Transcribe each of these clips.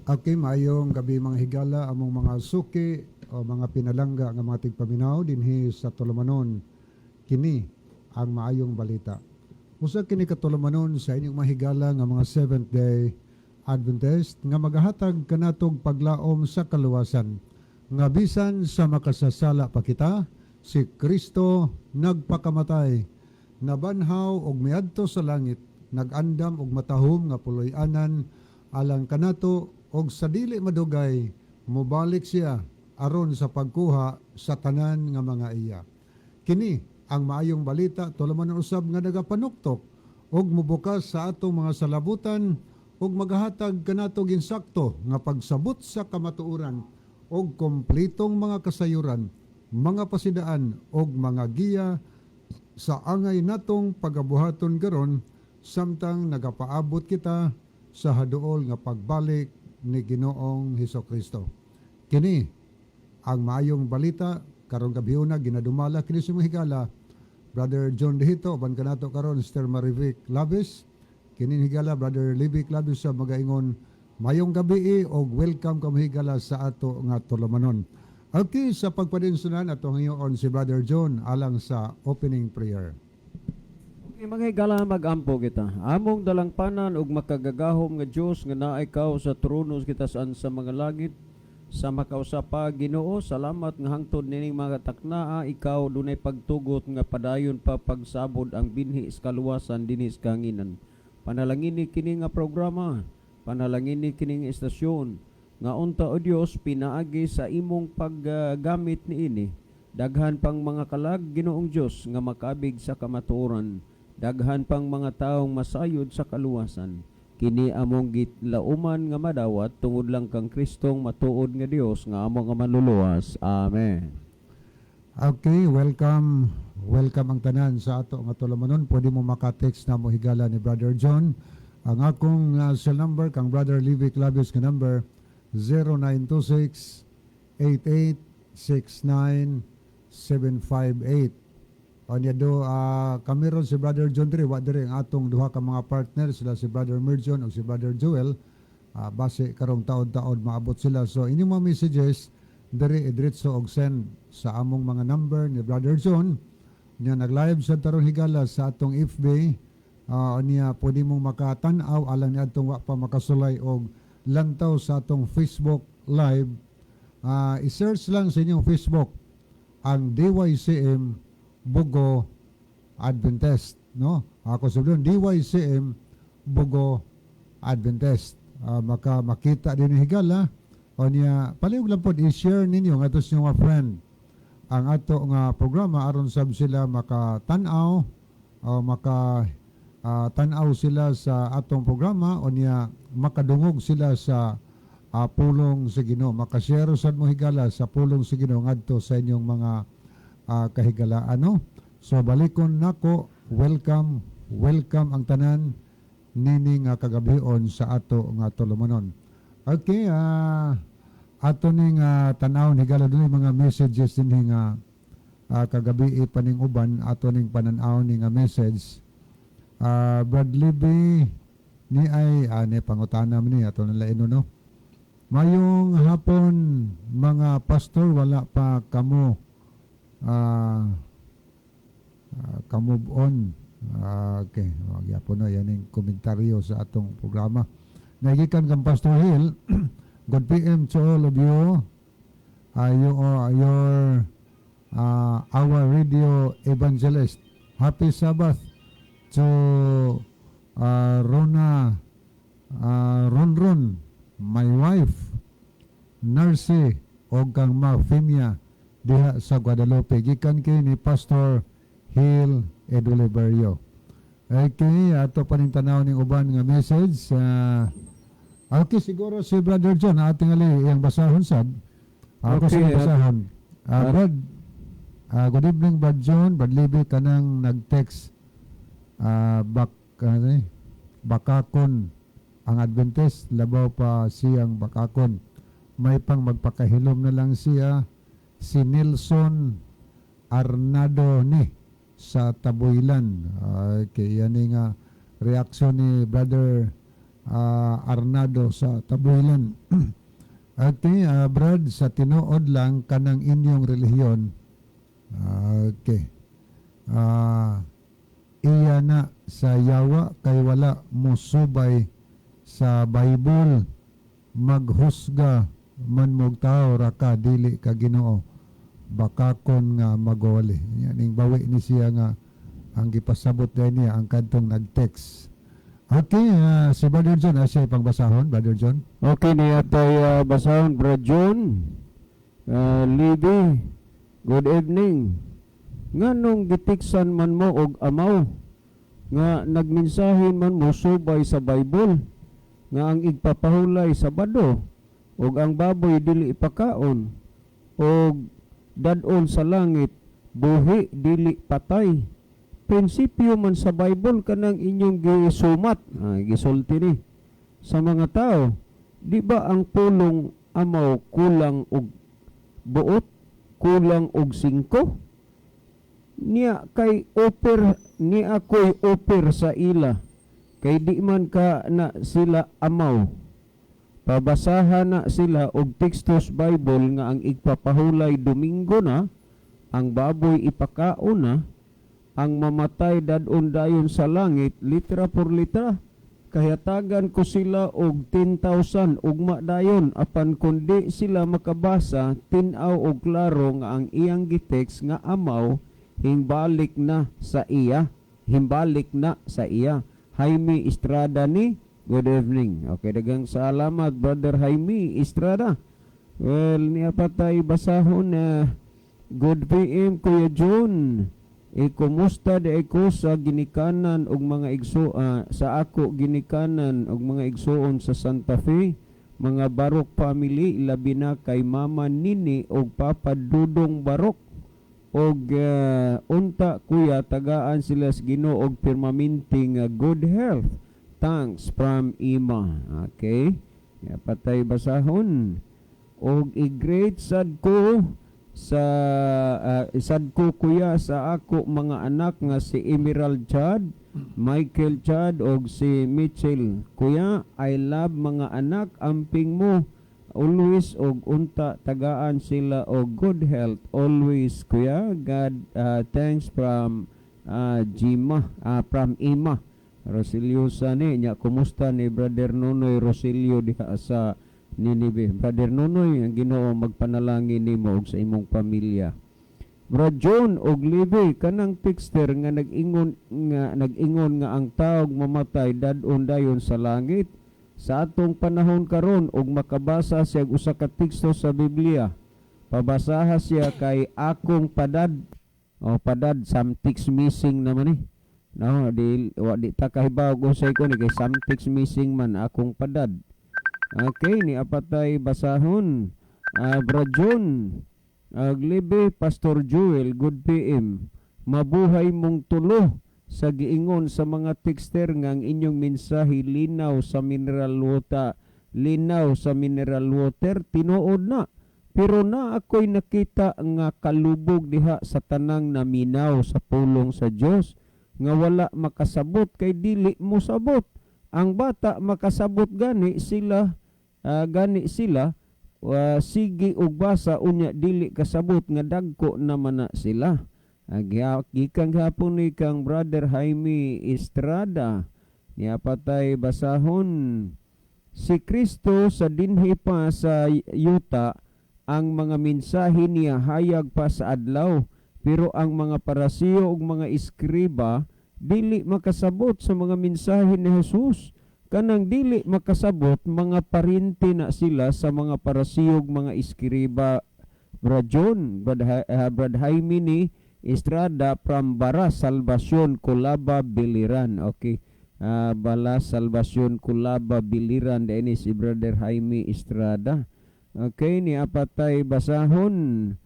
Okay, maayong gabi mga higala among mga suki o mga pinalangga nga mga tigpaminaw dinhi sa Tolomanon. Kini ang maayong balita. Usa kini katolomanon sa inyong mga higala nga mga Seventh-day Adventist nga magahatag kanatog paglaom sa kaluwasan. Nga bisan sa makasasala pa kita, si Kristo nagpakamatay, nabanhaw og miadto sa langit, nagandam og matahom nga puloy-anan alang kanato og sa dili madugay mobalik siya aron sa pagkuha sa tanan nga mga iya. Kini ang maayong balita tulumanon usab nga nagapanuktok og mubukas sa atong mga salabutan og maghatag kanato ginsakto nga pagsabot sa kamatuoran og kompletong mga kasayuran, mga pasidaan og mga giya sa angay natong pagabuhaton karon samtang nagapaabot kita sa haduol nga pagbalik ni Ginoong Hesukristo. Kini ang maayong balita karong gabihuna ginadumala kini sa mga higala Brother John Dehito ban kanato karon Sister Marivic Labis, kini higala Brother Livic Labis sa magaingon mayong gabi og welcome ka higala sa ato nga tulumanon. Okay, sa pagpadinsunan ato ngayon si Brother John alang sa opening prayer. Mga higala magampo kita. Among dalangpanan ug makagagahom nga Dios nga naay ikaw sa trono kita saan sa mga langit. Sa makausapa Ginoo, salamat nga hangtod nining mga taknaa ikaw dunay pagtugot nga padayon pa pagsabod ang binhi sa kaluwasan dinhi sa kanginan. Panalangin ni kini nga programa, panalangin ni kining istasyon nga unta o Dios pinaagi sa imong paggamit niini. Daghan pang mga kalag Ginoong Dios nga makabig sa kamatuoran. Daghan pang mga taong masayod sa kaluwasan. Kini among gitlauman nga madawat tungod lang kang Kristong matuod nga Dios nga among nga manluluwas. Amen. Okay, welcome. Welcome ang tanan sa ato nga tulumanon. Pwede mo maka-text na mo higala ni Brother John. Ang akong cell number kang Brother Livic Labis nga number 0926-8869-758. Anya do kami ron si Brother John Dre, wa dire ang atong duha ka mga partner sila si Brother Merjon ug si Brother Joel. Base karong taon-taon maabot sila. So inyong mga messages dire diretso og send sa among mga number ni Brother John. Nya nag-live sa tarong higala sa atong FB. Niya pwede mong makatan-aw alang ni atong wa pa makasulay og lantaw sa atong Facebook live. I-search lang sa inyong Facebook ang DYCM Bugo Adventist, no? Ako sabihin DYCM Bugo Adventist. Makita din ni higala o niya palihog lang po i-share ninyo nga ato sa mga friend ang ato nga programa aron sab sila makatanaw o tanaw sila sa atong programa o niya makadungog sila sa pulong sa Ginoo, makashare sad mo higala sa pulong sa Ginoo ngadto sa inyong mga kahigalaan, no? So balikon nako, welcome ang tanan nini nga kagabion sa ato nga tulumanon. Okay, ato ning tanaw higala dunay mga messages dinhi nga kagabi paning uban ato ning pananaw ni nga message. Brad Libby ni ay ni pangutana ni ato nalaino, no? Mayong hapon mga pastor, wala pa kamo ka-move on. Okay, magyapon na yan yung komentaryo sa atong programa. Nagikan kang Pastor Hill. Good PM to all of you. Our radio evangelist. Happy Sabbath to Rona Ronron, my wife, Narcy, o kang Mafimia diha sa Guadalupe. Gikan kay ni Pastor Hill Eduliberio. Okay, ato pa ning tanaw ning uban nga message. Okay, siguro si Brother John ating ali iyang basahon sad. Ako Okay, sa basahon. Good evening Brother John, Brad Libby kanang nag-text bakakon ang Adventist, labaw pa siyang bakakon. May pang magpakahilom na lang siya, si Nelson Arnado ni sa Tabuilan. Okay, yan nga reaksyon ni Brother Arnado sa Tabuilan. Okay, Brad, sa tinuod lang kanang inyong relihiyon, okay, iya na sa yawa kay wala musubay sa Bible, maghusga man mog tao ra ka dili ka Ginoo, bakakon nga magwali. Yan ing bawi ni siya nga ang gipasabot niya ang kadtong nag-text. Okay, si Brother John, siya ipangbasahon, Brother John. Okay, niya tayo basahon, Brad John. Libby, good evening. Nga nung gitiksan man mo og amaw, nga nagmensahe man mo subay sa Bible, nga ang igpapahulay sa bado, og ang baboy dili ipakaon, og dadon sa langit, buhi dili patay. Prinsipyo man sa Bible kanang inyong gisumat, gisulti ni sa mga tao. Di ba ang pulong amaw kulang og buot, kulang og 5? Niya kay offer, ni ako'y offer sa ila, kay di man ka na sila amaw. Pabasahan na sila og tekstos Bible nga ang igpapahulay Domingo na, ang baboy ipakaon na, ang mamatay dadon dayon sa langit, litra por litra. Kahatagan ko sila og 10,000 ugma dayon, apan kundi sila makabasa, tinaw og klaro nga ang iyang gitext nga amaw, himbalik na sa iya. Himbalik na sa iya. Jaime Estrada ni, good evening. Okay, dagang salamat, Brother Jaime Estrada. Well, niya patay basahon na good PM, Kuya John. Kumusta di ako sa ginikanan og mga sa ako ginikanan og mga igsuon sa Santa Fe, mga Barok family, labi na kay Mama Nini og Papa Dudong Barok, og unta kuya tagaan sila sa Ginoo og permanenteng good health. Thanks from Ima. Okay, patay basahon. Og i-great sad ko sa sad ko kuya sa ako mga anak nga si Emerald Chad, Michael Chad og si Mitchell. Kuya, I love mga anak, amping mo always og unta tagaan sila og good health always kuya. God, thanks from Jima, from Ima Rosilio ni nya. Kumusta ni Brother Nonoy Rosilio diha sa Ninibe? Brother Nonoy, ang Ginoo magpanalangin nimo og sa imong pamilya. Brad John og Libby, kanang texter nga nag-ingon nga ang taog mamatay dadon dayon sa langit. Sa atong panahon karon og makabasa siya usa ka teksto sa Biblia, pabasaha siya kay akong padad. Padad, some text missing naman no, di ta kahibaw kung say ko ni kay some text missing man akong padad. Okay, ni apatay basahon, Brad John, Libby, Pastor Joel, good PM. Mabuhay mong tulo sa giingon sa mga texter nga ang inyong mensahe linaw sa mineral water, tinuod na. Pero na ako'y nakita nga kalubog diha sa tanang naminaw sa pulong sa Dios nga wala makasabot kay dili mo sabot. Ang bata makasabot gani sila, sige og basa unya dili kasabot nga dagko naman na sila. Gikan hapon ni kang Brother Jaime Estrada, niya patay basahon. Si Kristo sa dinhi pa sa yuta, ang mga mensahe niya hayag pa sa adlaw, pero ang mga parasiyo ug mga iskriba dili makasabot sa mga mensahe ni Jesus. Kanang dili makasabot, mga parinti na sila sa mga parasiyo ug mga iskriba. Brad John, Brad Jaime ni Estrada from Bara Salvacion, Culaba, Biliran. Okay, Bala Salvacion, Culaba, Biliran. Dini si Brother Jaime Estrada. Okay, ni apatay basahon.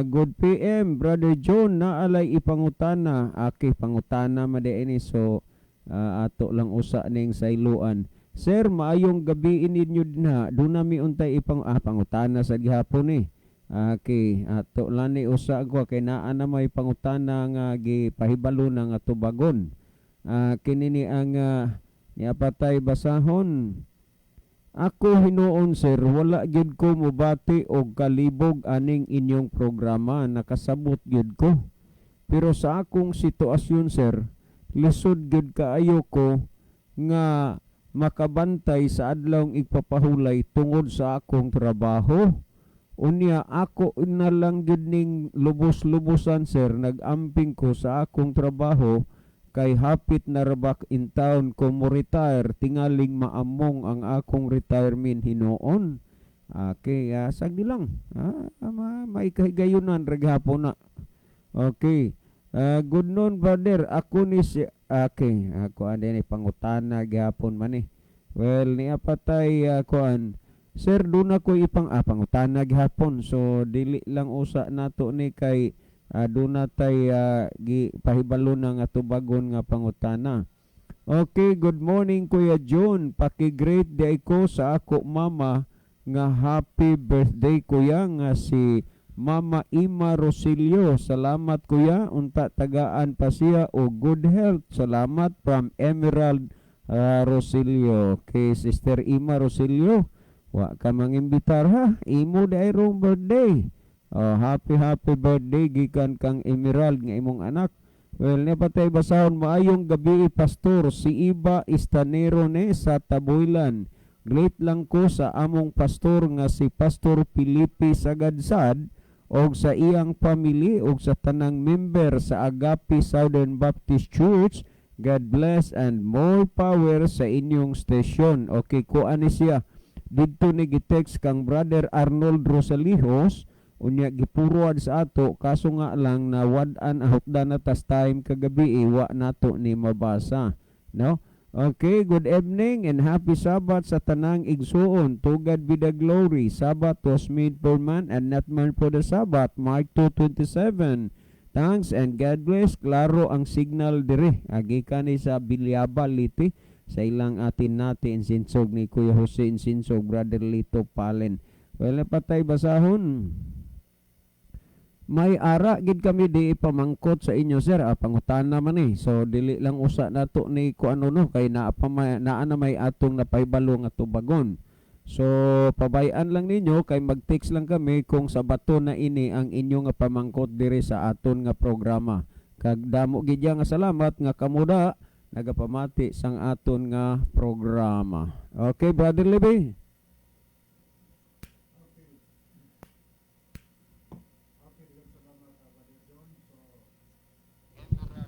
Good PM, Brother John, naalay ipangutana. Okay, pangutana madaini. So, ato lang usa ning sailuan. Sir, maayong gabi ninyo na. Doon nami untay pangutana sa gihapon ni. Okay, ato lang ni usa ko kay naa na may pangutana nga gipahibalo na nga tubagon. Kini ni ang Niya patay basahon. Ako hinuon sir, wala gyud ko mobati og kalibog aning inyong programa, nakasabot gyud ko. Pero sa akong sitwasyon sir, lisod gyud kaayo ko nga makabantay sa adlawng igpapahulay tungod sa akong trabaho. Unya ako na lang gyud ning lubos-lubosan sir, nagamping ko sa akong trabaho kay hapit na rabak in town ko mo retire, tingaling maamong ang akong retirement hinuon. Okay, sagdi lang. May kahigayunan raghapon na. Okay. Good noon brother. Ako ni si okay, ako ande ni pangutana gihapon man ni. Well, niya patay kuan. Sir, doon ako ipang pangutana gihapon. So dili lang usa nato ni kay doon natay pahibalo na nga tubagon nga pangutana. Okay, good morning Kuya John. Paki-great day ko sa ako mama nga happy birthday kuya nga si Mama Ima Rosilio. Salamat kuya, unta tagaan pa siya o good health. Salamat from Emerald Rosilio. Okay, Sister Ima Rosilio, wa ka mangimbitar ha. Imo day rong birthday. Happy birthday gikan kang Emerald nga imong anak. Well, napatay basahon maayong gabi pastor, si Iba Istanero ne sa Taboylan. Great lang ko sa among pastor nga si Pastor Felipe Sagadsad og sa iyang family og sa tanang member sa Agape Southern Baptist Church. God bless and more power sa inyong station. Okay, kuan ni siya. Didto ni gitext kang Brother Arnold Rosalihos, unya gipuruad sa ato, kaso nga lang na wad-an ahutdan na tas time kagabi iwa nato ni mabasa. No? Okay, good evening and happy Sabbath sa tanang igsuon. To God be the glory. Sabbath was made for man and not man for the Sabbath. Mark 2:27. Thanks and God bless. Klaro ang signal dire. Agi ka ni sa Bilyabal liti. Sa ilang atin natin sinsog ni Kuya Jose Insinsog, Brother Lito Palen. Well, napatay basahon. May ara gid kami di ipamangkot sa inyo sir, pangutana man eh. So dili lang usa nato ni kuano no kay naa na may atong napaybalo nga tubagon. So pabayan lang ninyo kay mag-text lang kami kung sabato na ini ang inyo nga pamangkot diri sa aton nga programa. Kag damo gid nga salamat nga kamuda nagapamati sang aton nga programa. Okay, Brother Libby.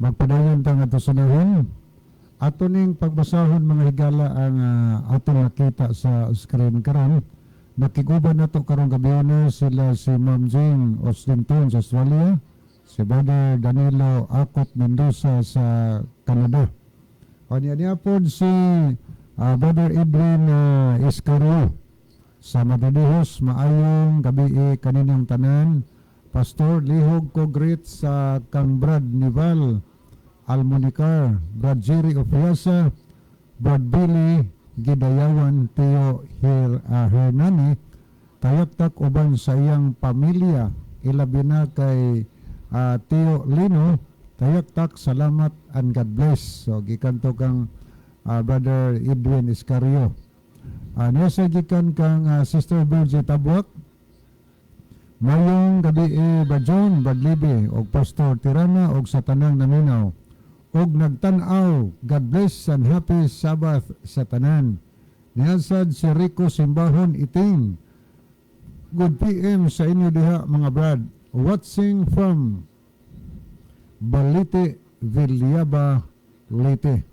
Magpadayon ta nga to sunahon. Ato ning pagbasahon mga higala ang atong nakita sa screen karon. Nakiguban nato karong gabi na sila si Ma'am Jane Ostinton sa Australia, si Brother Danilo Akot Mendoza sa Canada. O niya po si Brother Edwin Iscario sa Madridihos. Maayong gabi kaninyong tanan. Pastor, lihog ko great sa kang Brad Nival Almonicar, Brad Jerry Ofiasa, Brad Billy Gidayawan, Teo Hernani, tayaktak uban sa iyang pamilya, ilabi na kay Teo Lino, tayaktak salamat and God bless. So gikan to kang Brother Edwin Iscario. Nasa gikan kang Sister Virgie Tabuak, mayong gabi Brad John, Brad Libby, og Pastor Tirana, og sa tanang naminaw, og nagtanaw, God bless and happy Sabbath sa tanan. Niyasad si Rico Simbahon Iting. Good PM sa inyo diha mga brad. Watching from Balite, Villaba, Leyte.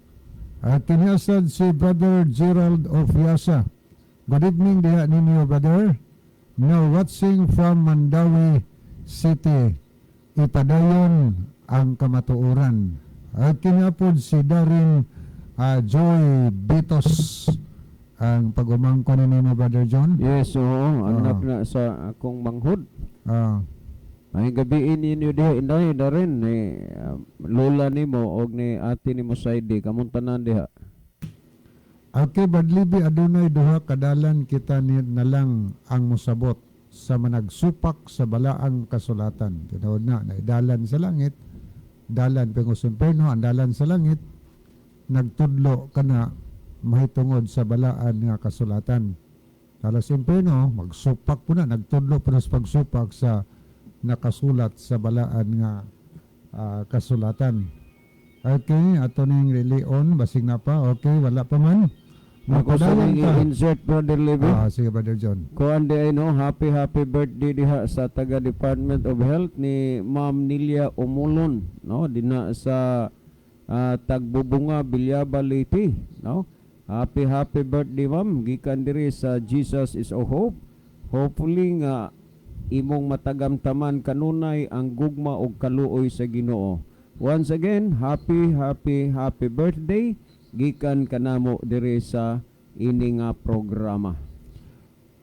At kiniyasad si Brother Gerald Ofiasa. Good evening diha ninyo brother. Now watching from Mandawi City, Ipadayon ang kamatuoran. At kinapod si Darin Joy Bitos ang pagumangko ni mo Brother John. Yes, oo, anak na sa akong manghod. Ay gabi ninyo diha inday darin ni lola nimo og ni ate nimo Saidi kamuntanan diha. Okay, Badlibi adunay duha kadalan kita ni nalang ang musabot sa managsupak sa balaang kasulatan. Tinawad na dalan sa langit, dalan pengos imperno, ang dalan sa langit nagtudlo kana mahitungod sa balaan nga kasulatan. Alas impierno, magsupak po na, nagtudlo po na sa pagsupak sa nakasulat sa balaan nga kasulatan. Okay, ato ning reliyon, basig na pa, okay, wala pa man. Ako sa Magpadayon ka. insert, Brother Levy. Sige, Brother John. Kuan di ay no, happy birthday diha sa taga Department of Health ni Ma'am Nilia Umulon, no, dina sa Tagbubunga, Bilyaba, Leyte, no. Happy birthday, ma'am, gikan diri sa Jesus is a Hope. Hopefully nga imong matagamtaman kanunay ang gugma og kaluoy sa Ginoo. Once again, happy birthday gikan kanamo diri sa ini nga programa.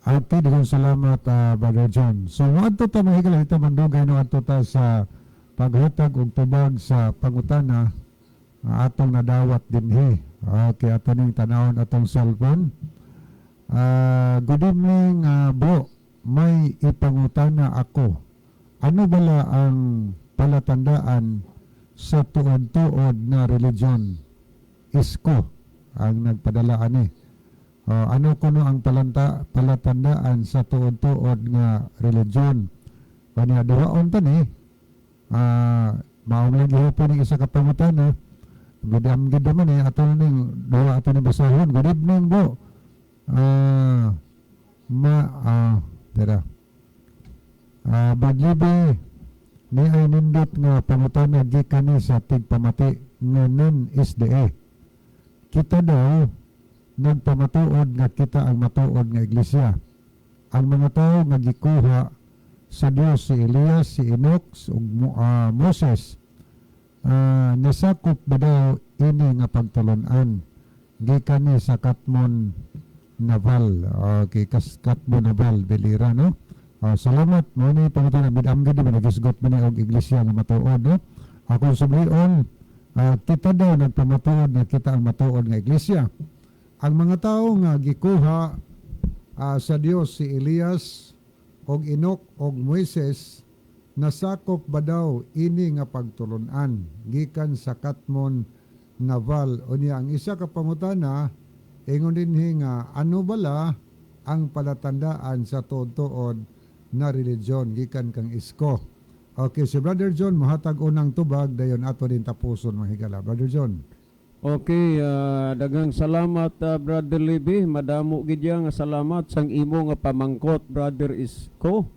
Ate, daghang salamat, Brother John. So, adto ta mga higala, ito mandugay no adto ta sa paghatag og tubag sa pangutana atong nadawat dinhi. Okay, ato ning tanawon atong cellphone. Good evening, bro. May ipangutana ako. Ano bala ang palatandaan sa tuod-tuod na religion? Isko ang nagpadala ani. Ano kuno ang palatandaan sa tuod-tuod nga religion? Kanya duhaon ta ni. Maong lang gihapon ng isa ka pangutana. Gudam man ato ning duha ato ni basahon. Good evening, bro. Badlibe ni ay nindot nga pangutana gikan ni sa tigpamati nga non-SDA. Kita daw nagpamatuod nga kita ang matuod nga iglesia. Ang mga tao nga gikuha sa Dios si Elias, si Enoch, ug Moses, nasakop ba daw ini nga pagtulunan gikan ni sa Katmon Naval. Okay, Katmon Naval Belira, no? Salamat mo ni pangutana bidam gid man nagisgot man og iglesia nga matuod, no? Ako sublion, kita daw nagpamatuod nga kita ang matuod nga iglesia. Ang mga tao nga gikuha sa Dios si Elias og Enoch og Moises, nasakop ba daw ini nga pagtulunan gikan sa Katmon Naval? Unya ang isa ka pangutana ingon dinhi nga ano bala ang palatandaan sa tuod-tuod na religion gikan kang isko. Okay, si Brother John mahatag unang tubag dayon ato din tapuson mga higala. Brother John. Okay, daghang salamat, Brother Levy. Madamo gid nga salamat sang imo nga pamangkot, Brother Isko.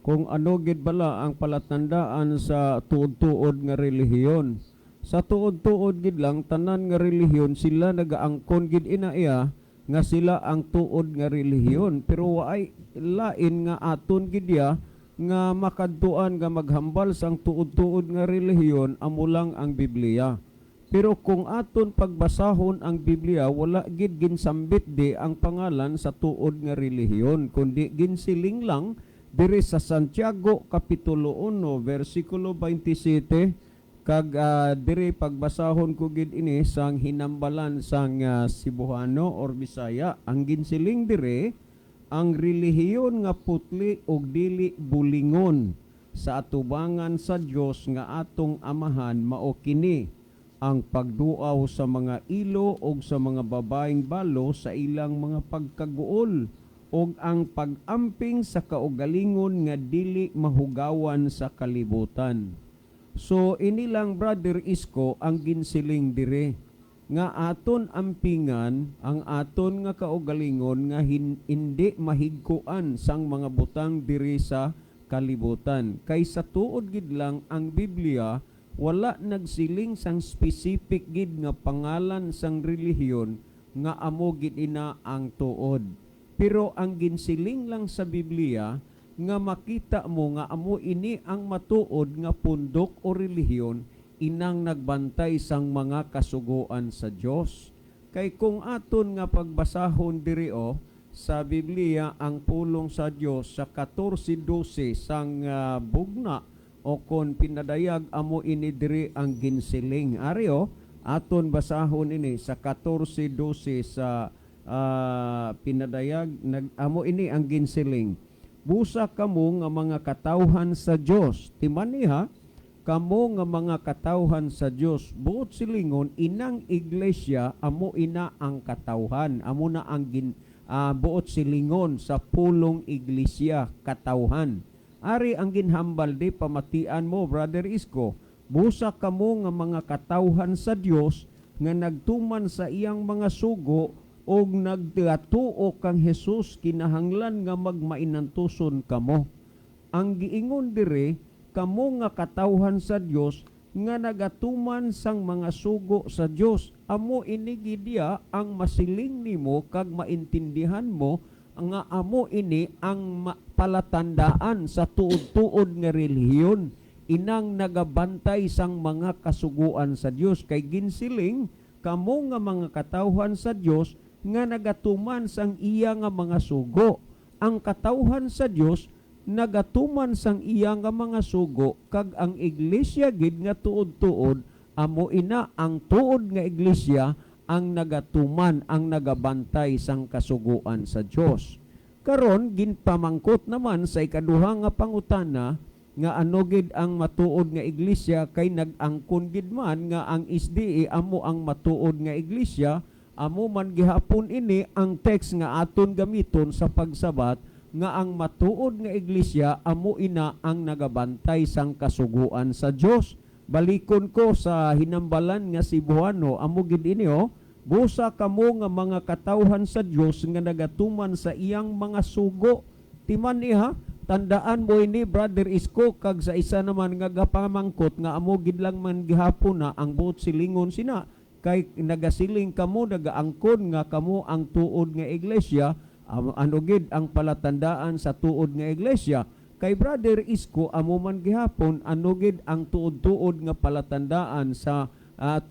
Kung ano gid bala ang palatandaan sa tuod-tuod nga relihiyon. Sa tuod-tuod gid lang tanan nga relihiyon sila nagaangkon gid iya nga sila ang tuod nga relihiyon, pero waay lain nga aton gid nga makadtuan nga maghambal sang tuod-tuod nga relihiyon amo lang ang Biblia. Pero kung aton pagbasahon ang Biblia, wala gid ginsambit di ang pangalan sa tuod nga relihiyon, kundi ginsiling lang diri sa Santiago Kapitulo 1 versikulo 27 kag diri pagbasahon ko gid ini sang hinambalan sang Cebuano or Bisaya. Ang ginsiling diri ang relihiyon nga putli og dili bulingon sa atubangan sa Dios nga atong amahan mao kini ang pagduaw sa mga ilo o sa mga babaeng balo sa ilang mga pagkaguol o ang pag-amping sa kaugalingon nga dili mahugawan sa kalibutan. So inilang Brother Isko ang ginsiling dire nga aton ampingan ang aton nga kaugalingon nga hindi mahigkuan sang mga butang diri sa kalibutan. Kaysa tuod gid lang ang Biblia wala nagsiling sang specific gid nga pangalan sang relihiyon nga amo gid ina ang tuod. Pero ang ginsiling lang sa Biblia nga makita mo nga amo ini ang matuod nga pundok o relihiyon inang nagbantay sang mga kasugoan sa Dios. Kay kung aton nga pagbasahon diri sa Biblia ang pulong sa Dios sa 14:12 sang bugna o kon pinadayag amo ini diri ang ginsiling. Ario, aton basahon ini sa 14:12 sa pinadayag amo ini ang ginsiling. Busa kamo nga mga katawhan sa Dios. Timaniha kamo nga mga katawhan sa Dios buot silingon inang iglesia amo ina ang katawhan, amo na ang buot silingon sa pulong iglesia katawhan. Ari ang ginhambal di pamatian mo, Brother Isko, busa kamo nga mga katawhan sa Dios nga nagtuman sa iyang mga sugo og nagtuo kang Hesus kinahanglan nga magmainantuson kamo. Ang giingon dire, kamo nga katawhan sa Dios nga nagatuman sang mga sugo sa Dios, amo ini gidya ang masiling nimo kag maintindihan mo nga amo ini ang palatandaan sa tuod-tuod nga relihiyon, inang nagabantay sang mga kasuguan sa Dios. Kay ginsiling kamo nga mga katawhan sa Dios nga nagatuman sang iya nga mga sugo. Ang katawhan sa Dios nagatuman sang iya nga mga sugo, kag ang iglesia gid nga tuod-tuod amo ina ang tuod nga iglesia ang nagatuman, ang nagabantay sang kasuguan sa Dios. Karon ginpamangkot naman sa ikaduha nga pangutana nga ano gid ang matuod nga iglesia, kay nag-angkon gid man nga ang SDA amo ang matuod nga iglesia. Amo man gihapon ini ang text nga aton gamiton sa pagsabat nga ang matuod nga iglesia amo ina ang nagabantay sang kasuguan sa Dios. Balikon ko sa hinambalan nga Cebuano, amo gid ini busa kamo nga mga katawhan sa Dios nga nagatuman sa iyang mga sugo. Timan iha, tandaan mo ini, Brother Isko, kag sa isa naman nga gapamangkot nga amo gid lang man gihapon na ang buot silingon sina, kay nagasiling kamo, nagaangkon nga kamo ang tuod nga iglesia. Ano gid ang palatandaan sa tuod nga iglesia? Kay Brother Isko, amo man gihapon, ano gid ang tuod-tuod nga palatandaan sa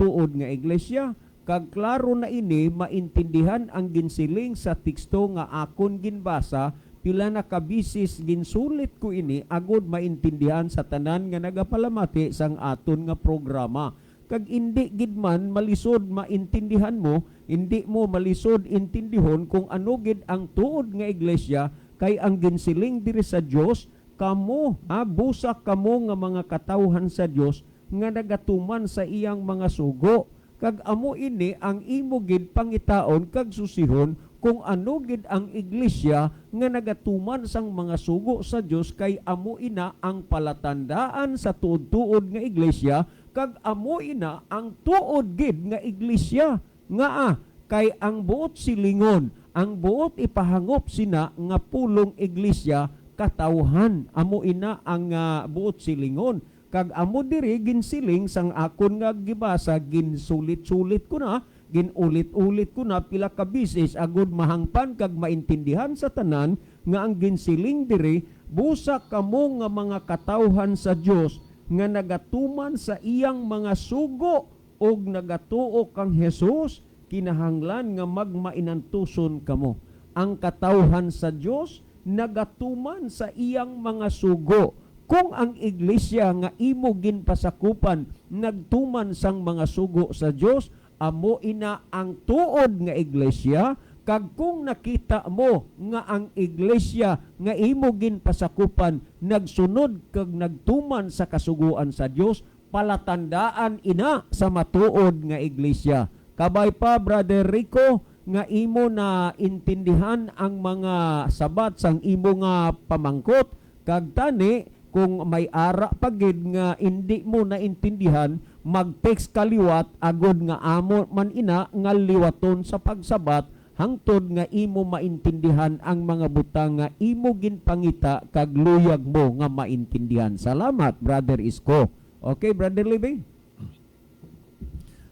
tuod nga iglesia? Kag klaro na ini maintindihan ang ginsiling sa teksto nga akon ginbasa, pila na kabisis ginsulit ko ini agud maintindihan sa tanan nga nagapalamati sang aton nga programa. Kag indi gid man malisod maintindihan mo, hindi mo malisod intindihon kung ano gid ang tuod nga iglesia, kay ang ginsiling diri sa Dios, kamo busa kamo nga mga katawhan sa Dios nga nagatuman sa iyang mga sugo. Kag amo ini ang imo gid pangitaon kag susihon kung ano gid ang iglesia nga nagatuman sang mga sugo sa Dios, kay amo ina ang palatandaan sa tuod-tuod nga iglesia, kag amo ina ang tuod gid nga iglesia nga kay ang buot silingon, ang buot ipahangop sina nga pulong iglesia katawhan, amo ina ang buot silingon. Kag amo diri ginsiling sang akon nga gibasa, ginsulit-sulit ko na, ginulit-ulit ko na pila ka bisis agud mahangpan kag maintindihan sa tanan nga ang ginsiling diri, busa kamo nga mga katawhan sa Dios nga nagatuman sa iyang mga sugo og nagatuo kang Hesus, kinahanglan nga magmainantuson kamo. Ang katawhan sa Dios nagatuman sa iyang mga sugo. Kung ang iglesia nga imo ginpasakupan nagtuman sang mga sugo sa Dios, amo ina ang tuod nga iglesia. Kag kung nakita mo nga ang iglesia nga imo ginpasakupan nagsunod kag nagtuman sa kasuguan sa Dios, palatandaan ina sa matuod nga iglesia. Kabay pa, Brother Rico, nga imo na intindihan ang mga sabat sang imo nga pamangkot, kag tani kung may ara pagid nga hindi mo naintindihan, mag-text kaliwat agod nga amo man ina nga liwaton sa pagsabat hangtod nga imo maintindihan ang mga butang nga imo ginpangita kag luyag mo nga maintindihan. Salamat, Brother Isko. Okay, Brother Libby?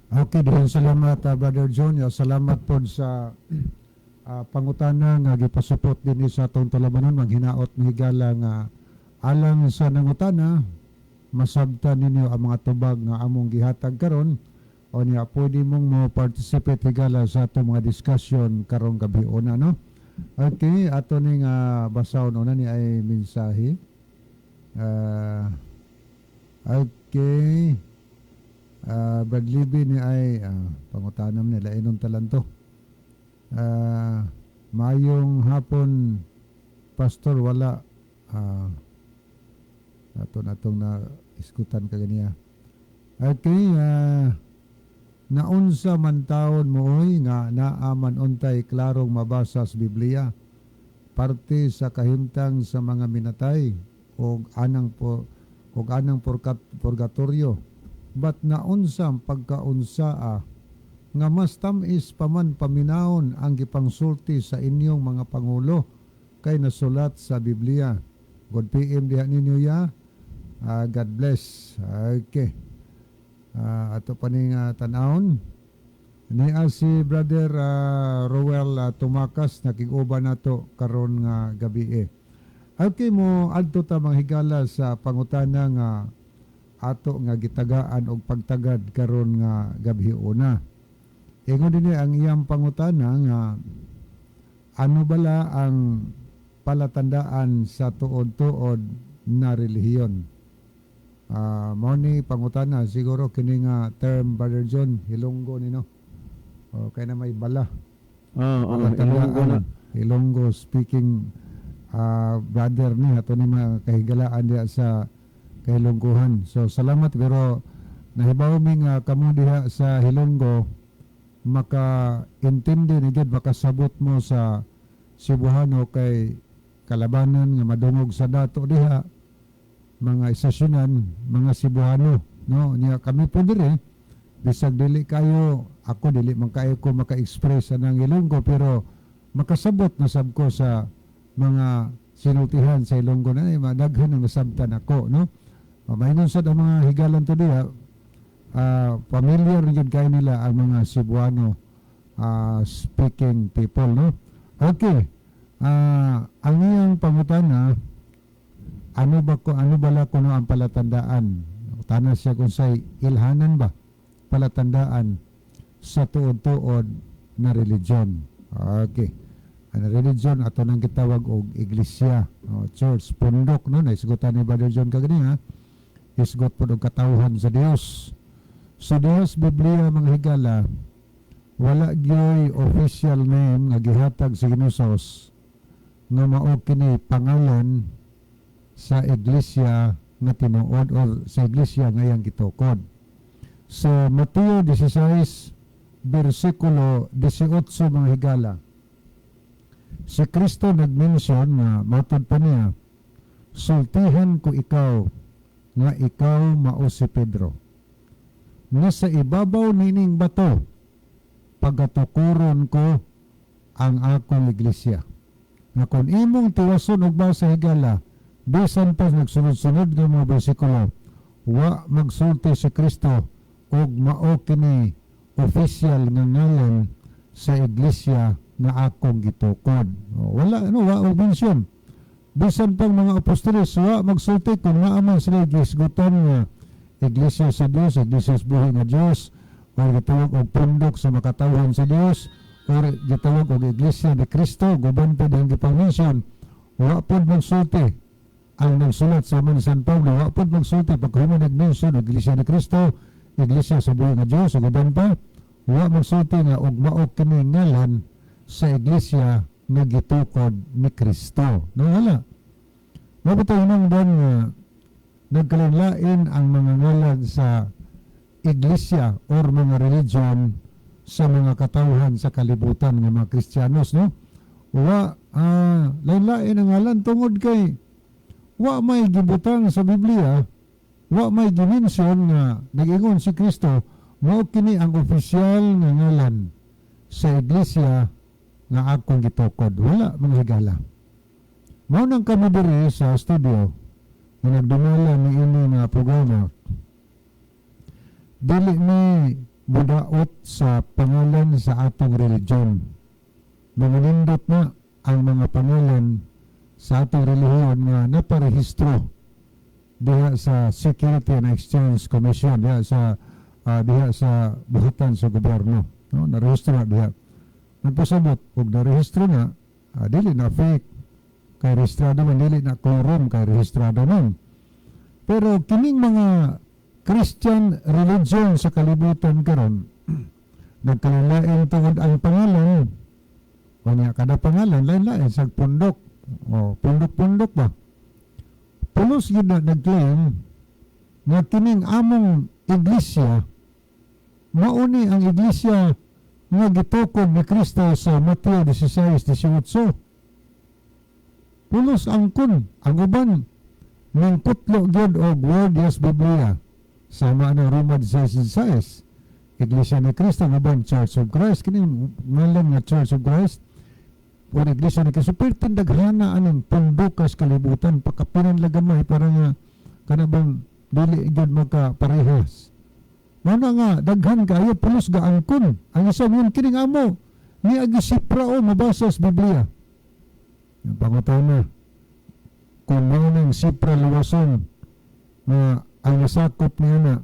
Okay, din salamat Brother John. Salamat po sa pangutana nga gipasupot din sa atong talamanon, maghinaot mahigala nga alang sa nangutana, masabtan ninyo ang mga tubag nga among gihatag karon, o niya pwede mong mo participate higala sa atong mga discussion karong gabi una, no? Okay, ato ning basahon una ni ay mensahe. Okay. Brad Libby ni ay pangutanam nila inon talanto. Mayong hapon, Pastor, wala atong na iskutan kaganiya. Okay, naunsa man taon mooy nga naaman untay klarong mabasa sa Biblia parte sa kahimtang sa mga minatay og anang purgatorio. But naunsam pagkaunsaa nga mas tamis paman paminahon ang gipangsulti sa inyong mga pangulo kay nasulat sa Biblia. Good PM diha ninyo ya. God bless. Okay. Ato pa ning tanawon. Niya si Brother Roel Tumakas nakig-uban nato karon nga gabi. Okay mo adto ta manghigala sa pangutana nga ato nga gitagaan og pagtagad karon nga gabi una. Ingon dinhi ang iyang pangutana nga ano bala ang palatandaan sa tuod-tuod na relihiyon. Mao ni pangutana siguro kini nga term Brother John Hilonggo nino. Kay na may bala. Ilonggo Hilonggo speaking brother ni ato ni makahigalaan diha sa kahilongguhan. So salamat pero nahibaw mi nga kamo diha sa Hilonggo maka-intindi ni gid makasabot mo sa Cebuano kay kalabanan nga madungog sa dato diha mga isasyonan mga Cebuano no niya kami po dire bisag dili kayo ako dili man kayo ko maka-express sa nang Ilonggo pero makasabot na sab ko sa mga sinultihan sa Ilonggo na madaghan ang nasabtan ako no mayroon sa mga higalan to diha familiar yun kayo nila ang mga Cebuano speaking people no okay ang iyang pangutana ano bala kuno ang palatandaan tana siya kung say ilhanan ba palatandaan sa tuod-tuod na religion. Okay, ang religion ato nang gitawag og iglesia church pundok no naisgutan ni Brother John kagani isgot po og katawhan sa Dios. Sa Dios Biblia mga higala wala gyoy official name nga gihatag sa Ginoos nga mao kini pangalan sa iglesia nga tinuod o sa iglesia nga iyang gitukod. Sa Mateo 16 versikulo 18 mga higala si Kristo nag-mention nga matod pa niya sultihan ko ikaw nga ikaw mao si Pedro nga sa ibabaw nining bato pagatukuron ko ang akong iglesia nga kung imong tiwason og basa higala bisan pa nagsunod-sunod nga mga bersikulo wa magsulti si Kristo og mao kini official nga ngalan sa iglesia na akong gitukod wala wa og mensyon bisan pang mga apostoles wa magsulti kung naaman sila gisgutan nga iglesia sa Dios, iglesia sa buhay nga Dios, o gitawag og pundok sa makatawhan sa Dios, o gitawag og iglesia ni Kristo, guban pa din gipang-mention, wa pod magsulti ang nagsulat sa man San Pablo, wa pod magsulti paghuman nag-mention og iglesia ni Kristo, iglesia sa buhay nga Dios, o guban pa, wa magsulti nga og mao kini ngalan sa iglesia nga gitukod ni Kristo. No wala. Mabutay nang dan nga nagkalain ang mga ngalan sa iglesia or mga religion sa mga katawhan sa kalibutan ng mga Kristiyanos no wa lain-lain ang ngalan tungod kay wa may gibutang sa Biblia wa may gimensyon nga nag-ingon si Kristo mao kini ang opisyal nga ngalan sa iglesia nga akong gitukod wala mga higala mao nang kami diri sa studio na nagdumala ni ini nga programa dili ni budaot sa pangalan sa atong religion manginindot na ang mga pangalan sa atong relihiyon nga naparehistro diha sa Security and Exchange Commission diha sa buhatan sa gobyerno no narehistro na diha nagpasabot og narehistro na dili na fake kay rehistrado man dili na quorum kay rehistrado man pero kining mga Christian religion sa kalibutan karon nagkalain tungod ang pangalan kanya kada pangalan lain-lain sa pundok o pundok-pundok ba pulos yun na nag-claim nga kining among iglesia mauni ang iglesia nga gitukod ni Kristo sa Mateo 16:18. Pulos angkon ang uban ning putlo gyud og word yes Biblia sama na Roma 16:16. Iglesia ni Kristo ang uban Church of Christ kini ngalan nga Church of Christ o iglesia ni Kristo pertin daghana aning pambukas kalibutan pakapinan lagamay para nga kanabang dili gyud magkaparehas. Mao nga daghan kaayo pulos ga angkon ang isa yun kining amo ni agisipra o mabasa sa Biblia. Ang pangutaw na kung mao nang sipra luwason nga ang nasakop niya na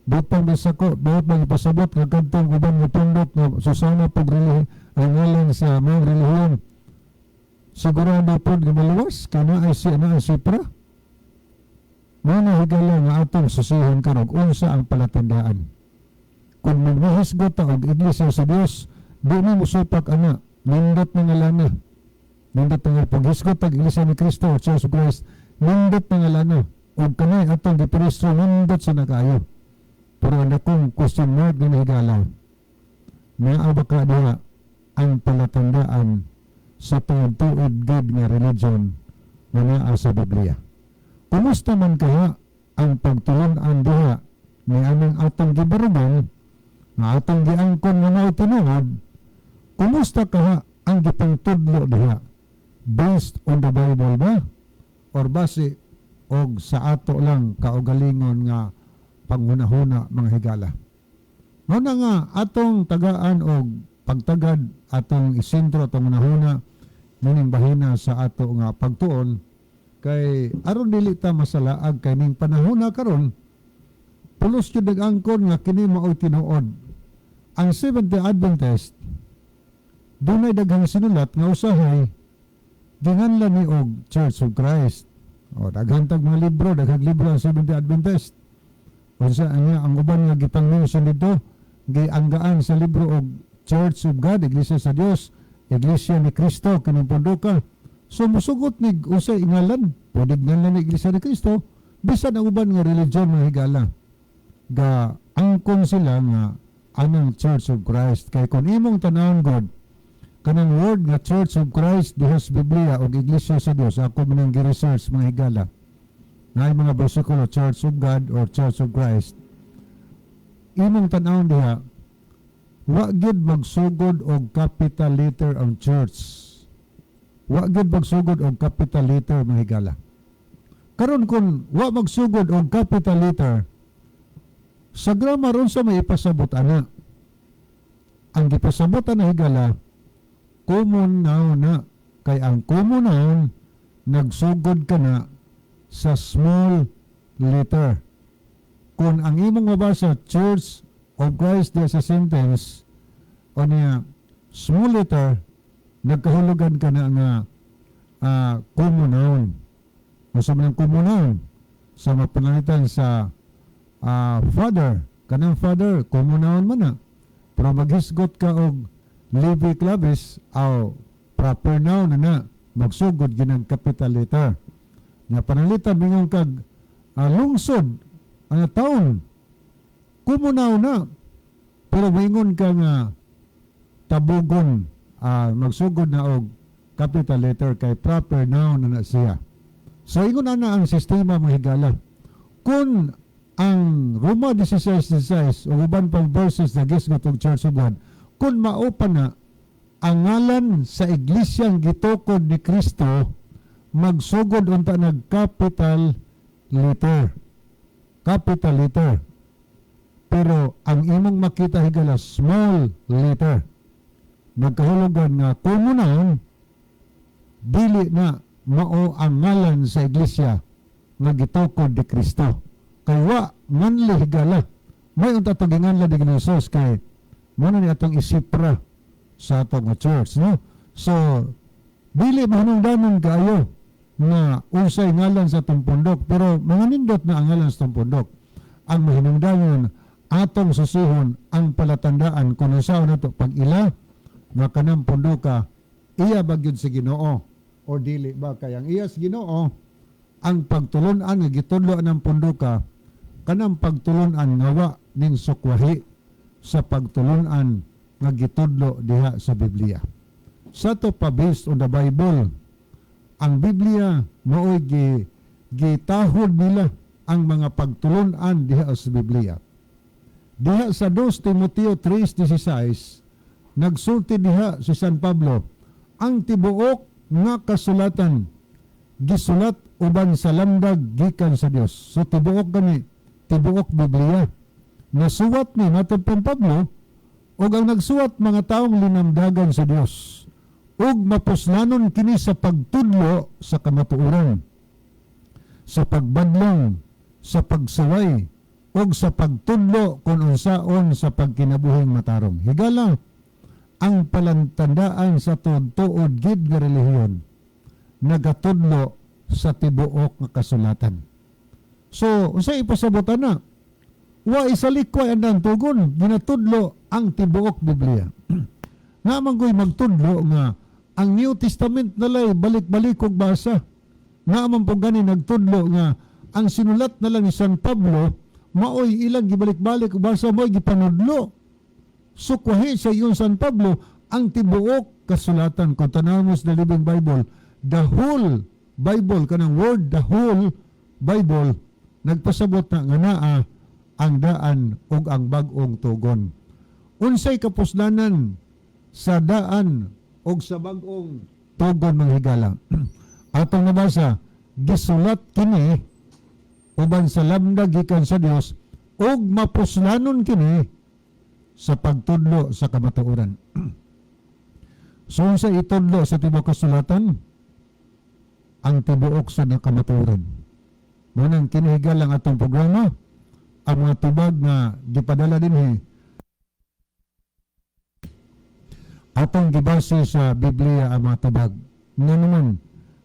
butang bisako bawat mga pasabot nga kadtong uban nga tundok nga susana pag ang ngalan sa mga relihiyon sigurado po nga maluwas kana ay siya na ang sipra. Mana higala nga atong susihan karon unsa ang palatandaan. Kung magmahisgot ta og iglesia sa Dios, di na musupak ana, nindot na ngalana. Nindot nga paghisgot tag iglesia ni Kristo o Church of Christ, nindot na ngalana. Og kanay atong giprestro nindot sa nakayo. Pero ang akong question mark na higala. Naa ba ka diha ang palatandaan sa tuod gid nga religion na naa sa Biblia? Kumusta man kaya ang pagtulon-an diha ni aming atong gibarugan nga atong giangkon nga naay tinuod? Kumusta kaya ang gipangtudlo diha? Based on the Bible ba? Or base og sa ato lang kaugalingon nga panghunahuna mga higala? Mao na nga atong tagaan og pagtagad atong isentro atong hunahuna ning bahina sa ato nga pagtuon kay aron dili ta masalaag kay ning panahon na karon pulos jud nag-angkon nga kini mao tinuod. Ang Seventh-day Adventist dunay daghang sinulat nga usahay ginganlan ni og Church of Christ. O daghang tag mga libro, daghang libro ang Seventh-day Adventist. Unsa ang uban nga gipang-mention dito gianggaan sa libro og Church of God, Iglesia sa Dios, Iglesia ni Kristo kining pondoka. So musugot ni usay ingalan, pwede ngalan ni Iglesia ni Kristo, bisan ang uban nga religion mga higala. Ga angkon sila nga anang Church of Christ. Kay kung imong tanawon God, kanang word nga Church of Christ diha sa Biblia o Iglesia sa Dios, ako manang gi-research mga higala. Na mga bersikulo Church of God or Church of Christ. Imong tanawon diha, wa gyud magsugod og capital letter ang church. Wa gyud magsugod og capital letter mga higala. Karon kung wa magsugod og capital letter, sa grammar unsa may ipasabot ana? Ang gipasabot ana higala, common noun na. Kay ang common noun nagsugod ka na sa small letter. Kung ang imong mabasa Church of Christ sa sentence o niya small letter, nagkahulugan ka na nga common noun. Masa man ang common noun sa mapanalitan sa father, kanang father common noun man na. Pero maghisgot ka og levi clavis o proper noun na magsugod ginang capital letter. Nga panalitan bingong kag lungsod ang taon common noun na. Pero mingon ka nga tabugon magsugod na og capital letter kay proper noun na siya. So ingon na ang sistema mga higala. Kung ang Roma 16:16 o uban pang verses na gisgot og Church of God, kung maupa na ang ngalan sa iglesyang gitukod ni Kristo, magsugod unta nag capital letter. Capital letter. Pero ang imong makita higala small letter. Nagkahulugan nga common noun, dili na mao ang ngalan sa iglesia nga gitukod ni Kristo. Kay wa manli higala. May unta tugingan la di Hesus kay muna ni atong isipra sa atong church, no? So dili mahinungdanon kaayo na unsay ngalan sa atong pundok, pero mga nindot na ang ngalan sa atong pundok. Ang mahinungdanon atong susihon ang palatandaan kung usaw na ito pag-ila nga kanang pundoka iya ba gyud si Ginoo o dili ba kay ang iya si Ginoo ang pagtulon-an nga gitudlo ng punduka kanang pagtulon-an nga wa ning sukwahi sa pagtulon-an nga gitudlo diha sa Biblia. Sa to pa based on the Bible, ang Biblia mao'y gitahod nila ang mga pagtulon-an diha sa Biblia. Diha sa 2 Timoteo 3:16 nagsulti diha si San Pablo, ang tibuok nga kasulatan gisulat uban sa lamdag gikan sa Dios. So tibuok gani, tibuok Biblia. Nasuwat ni naton Pablo ug ang nagsuwat mga taong linamdagan sa Dios ug mapuslanon kini sa pagtudlo sa kamatuoran, sa pagbadlong, sa pagsaway ug sa pagtudlo kun unsaon sa pagkinabuhing matarong. Higala ang palantandaan sa tuod gid nga relihiyon nagatudlo sa tibuok nga kasulatan. So, unsay ipasabutan na? Wa isalikway andang tugon, ginatudlo ang tibuok Biblia. Naman ko'y magtudlo nga ang New Testament nalay balik-balik og basa. Naman po gani nagtudlo nga ang sinulat na lang ni San Pablo maoy ilang gibalik-balik og basa mo'y gipanudlo. Sukwahi sa iyon San Pablo ang tibuok kasulatan. Kung tanamos the Living Bible, the whole Bible, kanang word, the whole Bible, nagpasabot na nga naa ang daan ug ang bag-ong tugon. Unsay kapuslanan sa daan ug sa bag-ong tugon mga higala. Atong nabasa, gisulat kini uban sa lamdag gikan sa Dios ug mapuslanon kini sa pagtudlo sa kamatuoran. So sa itudlo sa tibuok kasulatan ang tibuok sa kamatuoran. Munang kinihigal lang atong programa ang mga tubag na gipadala dinhi atong gibase sa Biblia ang mga tubag. Nga naman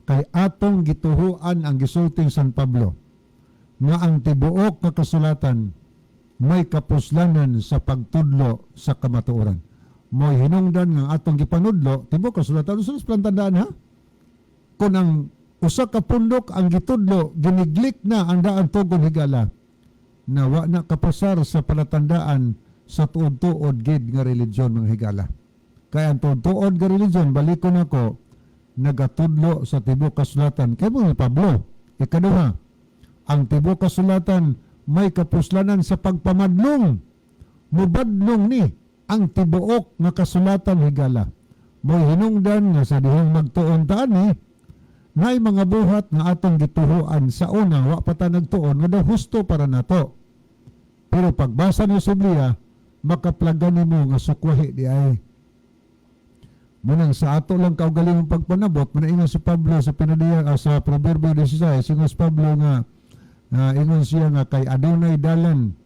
kay atong gituhuan ang gisulting San Pablo nga ang tibuok nga kasulatan may kapuslanan sa pagtudlo sa kamatuoran. Mo'y hinungdan nga atong gipanudlo tibuok kasulatan. Usa sa plantandaan ha? Kung ang usa ka pundok ang gitudlo, giniglik na ang daan tugon higala na wa na kapasar sa palatandaan sa tuod-tuod gid nga religion mga higala. Kaya ang tuod-tuod nga religion, balikon ako, nagatudlo sa tibuok kasulatan. Kaya mo ni Pablo, ikaduha, ang tibuok kasulatan may kapuslanan sa pagpamadlong. Mubadlong ni ang tibuok nga kasulatan higala. Mo'y hinungdan nga sa dihong magtuon taan ni nay mga buhat nga atong gituhuan sa una wa pa ta nagtuon nga daw husto para nato. Pero pagbasa ni Biblia makaplagan nimo nga sukwahi di ay. Munang sa ato lang kaugalingong pagpanabot manaingon si Pablo sa pinadiya sa Proverbio 16 singos Pablo nga ingon siya nga kay adunay dalan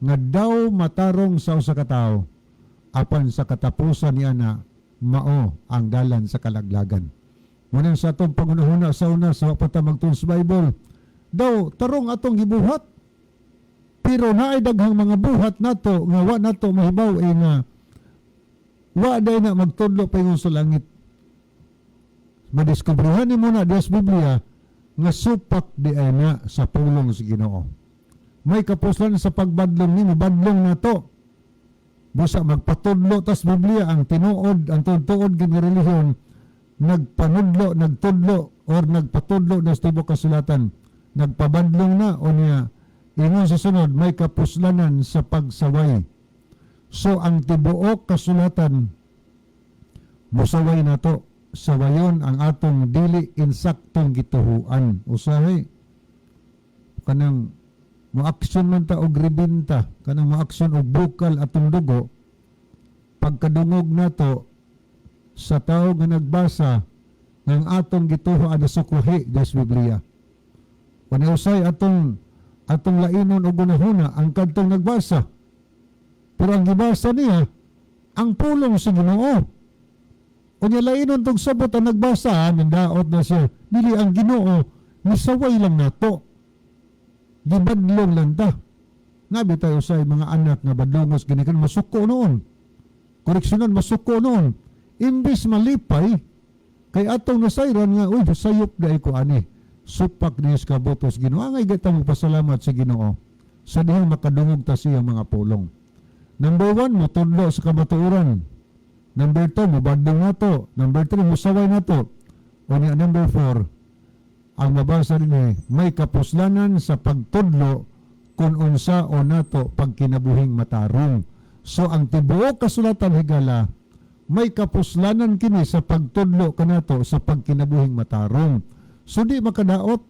nga daw matarong sa usa ka tawo apan sa katapusan niya na mao ang dalan sa kalaglagan. Munang sa atong pangunahuna sa una sa wapata magtuon sa Bible, daw tarong atong gibuhat. Pero naay daghang mga buhat nato nga wa nato mahibaw nga wa day na magtudlo pa yung sa langit. Madiskubrihan ni mo na Diyos Biblia nga supak di ay na sa pulong sa Ginoo. May kapuslan sa pagbadlong nimo, badlong nato. Busa magpatudlo tas Biblia ang tinuod, ang tuod nga relihiyon nagpanudlo, nagtudlo or nagpatudlo na sa tibuok kasulatan. Nagpabadlong na o niya ingon sa sunod may kapuslanan sa pagsaway. So ang tibuok kasulatan musaway na to. Sawayon ang atong dili insaktong gituhuan. Usahay kanang mo-aksyon man ta og ribinta, kanang mo-aksyon og bukal atong dugo. Pagkadungog nato sa tao nga nagbasa ng atong gituhuan na sukwahi des Biblia. Usay atong lainon og gunahuna ang kadtong nagbasa. Pero ang gibasa niya ang pulong sa Ginoo. Kung lainon tong sabot ang nagbasa, nandaot na siya. Dili ang Ginoo, nisaway lang nato. Gibadlong lang ta. Nabi tayo sa mga anak na badlongos ginikan masuko noon. Koreksyonan masuko noon. Imbis malipay, kay atong nasayran nga, uy, sayop na ko ani. supak niya sa kabutos Ginoo. Angay gata magpasalamat sa Ginoo sa dihang makadungog ta siya mga pulong. Number 1, motudlo sa kamatuoran. Number 2, mubadong nato. Number 3, musaway nato. O niya, number 4, ang mabasa din may kapuslanan sa pagtudlo kung unsa o nato pagkinabuhing matarong. So ang tibuok kasulatan higala, may kapuslanan kini sa pagtudlo kanato sa pagkinabuhing matarong. So di makadaot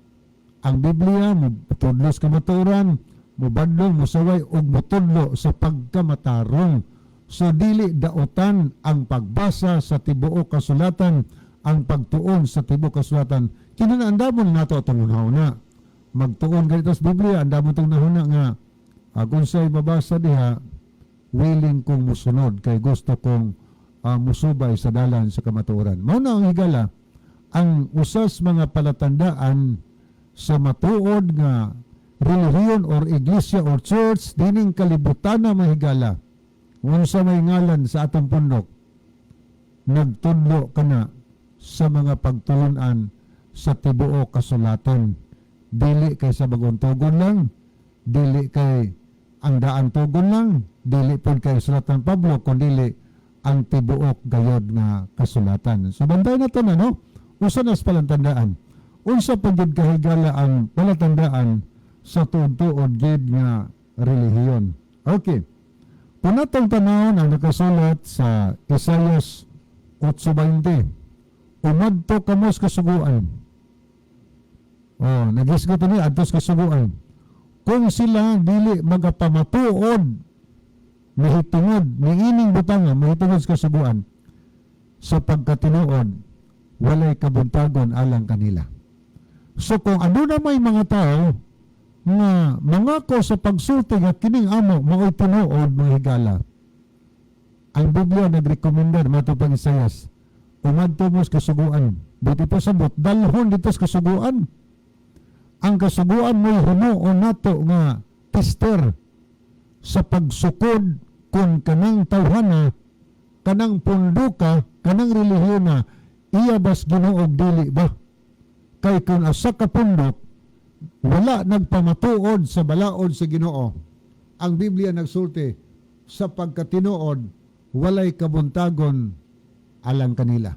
ang Biblia, mutudlo sa kamatuoran, mubadlong, musaway ug mutudlo sa pagkamatarong. So dili daotan ang pagbasa sa tibuok kasulatan, ang pagtuon sa tibuok kasulatan. Kinanaandamon nato atong hunahuna. Magtuon ganito sa Biblia, andamon tong nahuna nga kung sa'y mabasa diha, willing kong musunod kay gusto kong musubay sa dalan sa kamatuoran. Mao na ang higala, ang usas mga palatandaan sa matuod nga relihiyon or iglesia or church dining kalibutan na mahigala. Unsa may ngalan sa atong pundok, nagtudlo kana sa mga pagtulunan sa tibuok kasulatan. Dili kay sa bagong tugon lang, dili kay ang daan tugon lang, dili pud kay sulatan Pablo, kundi ang tibuok gayod nga kasulatan. So bantay na to na, no? Usa na sa palatandaan. Unsa pa gid kahigala ang palatandaan sa tuod-tuod gid nga relihiyon. Okay. Punatong tanawon ang nakasulat sa Isaias 8:20. Umadto kamos kasuguan. Nagisgot ni adtos kasuguan. Kung sila dili magapamatuod mahitungod niining butanga mahitungod sa kasuguan sa pagkatinuod walay kabuntagon alang kanila. So kung ano na may mga tao nga mangako sa pagsulti nga kining amo mao'y tinuod mga higala, ang Biblia nagrekomendar matupang Isayas, umadto mo sa kasuguan. Buti pa sabot, dalhon dito sa kasuguan. Ang kasuguan mo'y hunuon nato nga tester sa pagsukod kung kanang tawhana, kanang punduka, kanang relihiyon na iya bas Ginoo dili ba? Kay kung asa ka pundok wala nagpamatuod sa balaod sa Ginoo, ang Biblia nagsulti sa pagkatinuod walay kabuntagon alang kanila.